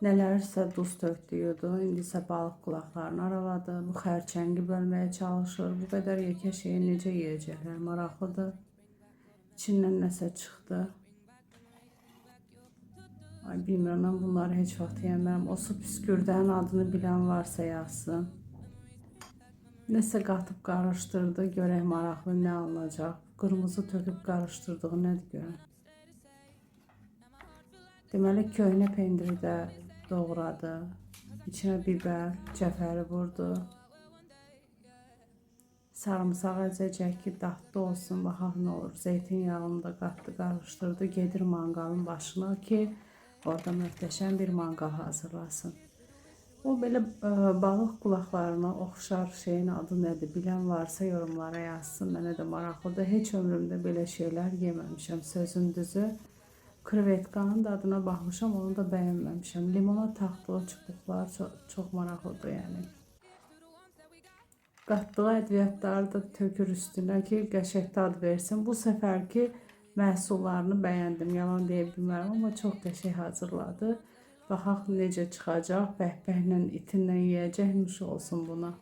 Nələrsə duz tökdüydü, indi isə balıq qulaqlarını araladı. Bu xərçəngi bölməyə çalışır. Bu qədər yekə şeyi necə yeyəcəklər? Maraqlıdır. İçindən nəsə çıxdı. Ay bilmirəm, mən bunları heç vaxt yemərəm. O su püskürdənin adını bilən varsa yazsın. Nəsə qatıb qarışdırdı. Görək maraqlı nə alınacaq. Qırmızı töküb qarışdırdığı nədir görək. Deməli köhnə pendiri də doğradı. İçinə bibər, cəfəri vurdu. Sarımsaq əzəcək ki, dadlı olsun. Baxaq nə olur. Zeytinyağını da qatdı, qarışdırdı. Gedir manqalın başına ki, orada möhtəşəm bir manqal hazırlasın. O belə balıq qulaqlarına oxşar şeyin adı nədir? Bilən varsa yorumlara yazsın. Mənə də maraqlıdır. Heç ömrümdə belə şeylər yeməmişəm. Sözün düzü. Krevetkanın dadına baxmışam, onu da bəyənməmişəm. Limona taxdığı çubuqlar çox maraqlıdır yəni. Qatdığı ədviyyatları da tökür üstünə ki, qəşəng dad versin. Bu səfərki məhsullarını bəyəndim, yalan deyə bilmərəm, amma çox qəşəng hazırladı. Baxaq necə çıxacaq, bəhbəhlə, itinlə yeyəcəkmiş olsun buna.